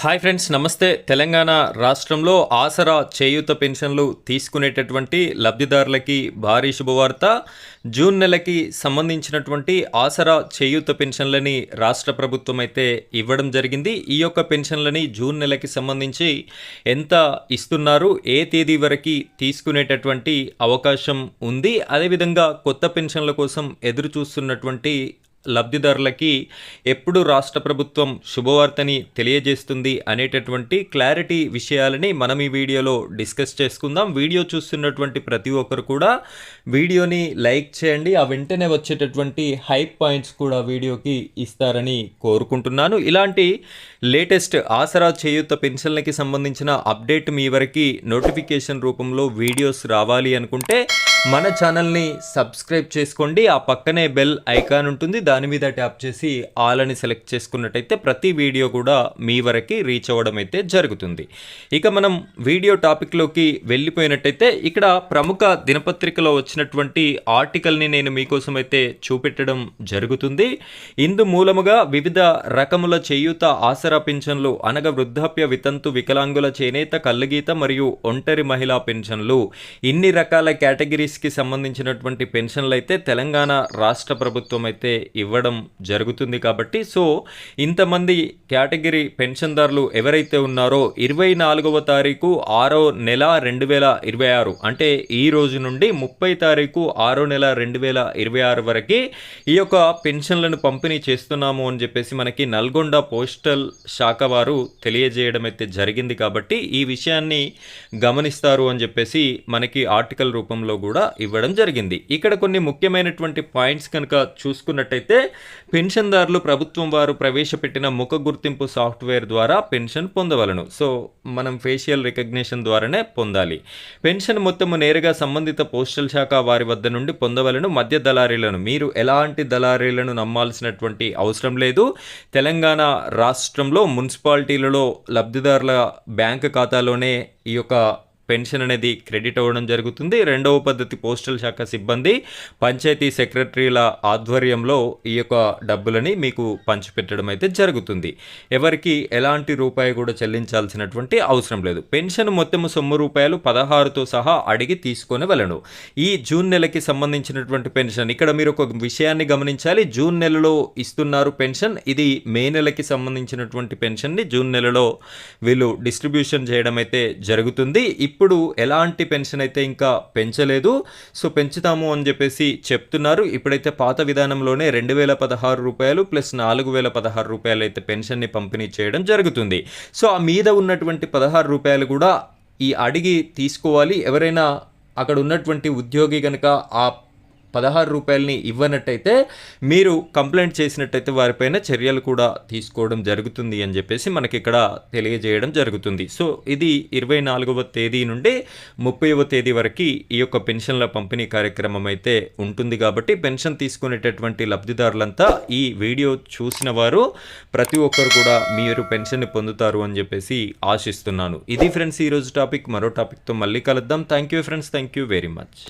Hi friends, నమస్తే. తెలంగాణ రాష్ట్రంలో ఆసరా చేయూత పెన్షన్లు తీసుకునేటటువంటి లబ్ధిదారులకి భారీ శుభవార్త. జూన్ నెలకి సంబంధించినటువంటి ఆసరా చేయూత పెన్షన్లని రాష్ట్ర ప్రభుత్వం అయితే ఇవ్వడం జరిగింది. ఈ యొక్క పెన్షన్లని జూన్ నెలకి సంబంధించి ఎంత ఇస్తున్నారు, ఏ తేదీ వరకు తీసుకునేటటువంటి అవకాశం ఉంది, అదేవిధంగా కొత్త పెన్షన్ల కోసం ఎదురు చూస్తున్నటువంటి లబ్ధిదారులకి ఎప్పుడు రాష్ట్ర ప్రభుత్వం శుభవార్తని తెలియజేస్తుంది అనేటటువంటి క్లారిటీ విషయాలని మనం ఈ వీడియోలో డిస్కస్ చేసుకుందాం. వీడియో చూస్తున్నటువంటి ప్రతి ఒక్కరు కూడా వీడియోని లైక్ చేయండి. ఆ వెంటనే వచ్చేటటువంటి హైప్ పాయింట్స్ కూడా వీడియోకి ఇస్తారని కోరుకుంటున్నాను. ఇలాంటి లేటెస్ట్ ఆసరా చేయూత పెన్షన్లకి సంబంధించిన అప్డేట్ మీ వరకు నోటిఫికేషన్ రూపంలో వీడియోస్ రావాలి అనుకుంటే మన ఛానల్ని సబ్స్క్రైబ్ చేసుకోండి. ఆ పక్కనే బెల్ ఐకాన్ ఉంటుంది, దాని మీద ట్యాప్ చేసి ఆల్ అని సెలెక్ట్ చేసుకున్నట్టయితే ప్రతి వీడియో కూడా మీ వరకు రీచ్ అవ్వడం అయితే జరుగుతుంది. ఇక మనం వీడియో టాపిక్లోకి వెళ్ళిపోయినట్టయితే ఇక్కడ ప్రముఖ దినపత్రికలో వచ్చినటువంటి ఆర్టికల్ని నేను మీకోసం అయితే చూపెట్టడం జరుగుతుంది. ఇందు మూలముగా వివిధ రకముల చేయూత ఆసరా పెన్షన్లు అనగా వృద్ధాప్య, వితంతు, వికలాంగుల, చేనేత, కల్లుగీత మరియు ఒంటరి మహిళా పెన్షన్లు, ఇన్ని రకాల కేటగిరీస్కి సంబంధించినటువంటి పెన్షన్లు అయితే తెలంగాణ రాష్ట్ర ప్రభుత్వం అయితే ఇవ్వడం జరుగుతుంది. కాబట్టి ఇంతమంది కేటగిరీ పెన్షన్దారులు ఎవరైతే ఉన్నారో 24వ తారీఖు 6వ నెల 2026 అంటే ఈ రోజు నుండి 30 తారీఖు 6వ నెల 2026 వరకు ఈ యొక్క పెన్షన్లను పంపిణీ చేస్తున్నాము అని చెప్పేసి మనకి నల్గొండ పోస్టల్ శాఖ వారు తెలియజేయడం అయితే జరిగింది. కాబట్టి ఈ విషయాన్ని గమనిస్తారు అని చెప్పేసి మనకి ఆర్టికల్ రూపంలో కూడా ఇవ్వడం జరిగింది. ఇక్కడ కొన్ని ముఖ్యమైనటువంటి పాయింట్స్ కనుక చూసుకున్నట్టయితే పెన్షన్దారులు ప్రభుత్వం వారు ప్రవేశపెట్టిన ముఖ గుర్తింపు సాఫ్ట్వేర్ ద్వారా పెన్షన్ పొందవలను. మనం ఫేషియల్ రికగ్నిషన్ ద్వారానే పొందాలి. పెన్షన్ మొత్తము నేరుగా సంబంధిత పోస్టల్ శాఖ వారి వద్ద నుండి పొందవలను. మధ్య దళారీలను మీరు ఎలాంటి దళారీలను నమ్మాల్సినటువంటి అవసరం లేదు. తెలంగాణ రాష్ట్రంలో మున్సిపాలిటీలలో లబ్ధిదారుల బ్యాంకు ఖాతాలోనే ఈ యొక్క పెన్షన్ అనేది క్రెడిట్ అవ్వడం జరుగుతుంది. రెండవ పద్ధతి పోస్టల్ శాఖ సిబ్బంది, పంచాయతీ సెక్రటరీల ఆధ్వర్యంలో ఈ యొక్క డబ్బులని మీకు పంచిపెట్టడం అయితే జరుగుతుంది. ఎవరికి ఎలాంటి రూపాయి కూడా చెల్లించాల్సినటువంటి అవసరం లేదు. పెన్షన్ మొత్తము సొమ్ము రూపాయలు 16తో సహా అడిగి తీసుకొని వెళ్ళను. ఈ జూన్ నెలకి సంబంధించినటువంటి పెన్షన్, ఇక్కడ మీరు ఒక విషయాన్ని గమనించాలి. జూన్ నెలలో ఇస్తున్నారు పెన్షన్, ఇది మే నెలకి సంబంధించినటువంటి పెన్షన్ని జూన్ నెలలో వీళ్ళు డిస్ట్రిబ్యూషన్ చేయడం అయితే జరుగుతుంది. ఇప్పుడు ఎలాంటి పెన్షన్ అయితే ఇంకా పెంచలేదు. పెంచుతాము అని చెప్పేసి చెప్తున్నారు. ఇప్పుడైతే పాత విధానంలోనే 2016 రూపాయలు ప్లస్ 4016 రూపాయలు అయితే పెన్షన్ని పంపిణీ చేయడం జరుగుతుంది. ఆ మీద ఉన్నటువంటి 16 రూపాయలు కూడా ఈ అడిగి తీసుకోవాలి. ఎవరైనా అక్కడ ఉన్నటువంటి ఉద్యోగి కనుక ఆ 16 రూపాయలని ఇవ్వనట్టయితే మీరు కంప్లైంట్ చేసినట్టయితే వారిపైన చర్యలు కూడా తీసుకోవడం జరుగుతుంది అని చెప్పేసి మనకి ఇక్కడ తెలియజేయడం జరుగుతుంది. ఇది 24వ తేదీ నుండి 30వ తేదీ వరకు ఈ యొక్క పెన్షన్ల పంపిణీ కార్యక్రమం అయితే ఉంటుంది. కాబట్టి పెన్షన్ తీసుకునేటటువంటి లబ్ధిదారులంతా ఈ వీడియో చూసిన వారు ప్రతి ఒక్కరు కూడా మీరు పెన్షన్ని పొందుతారు అని చెప్పేసి ఆశిస్తున్నాను. ఇది ఫ్రెండ్స్ ఈరోజు టాపిక్. మరో టాపిక్తో మళ్ళీ కలుద్దాం. Thank you friends, thank you very much.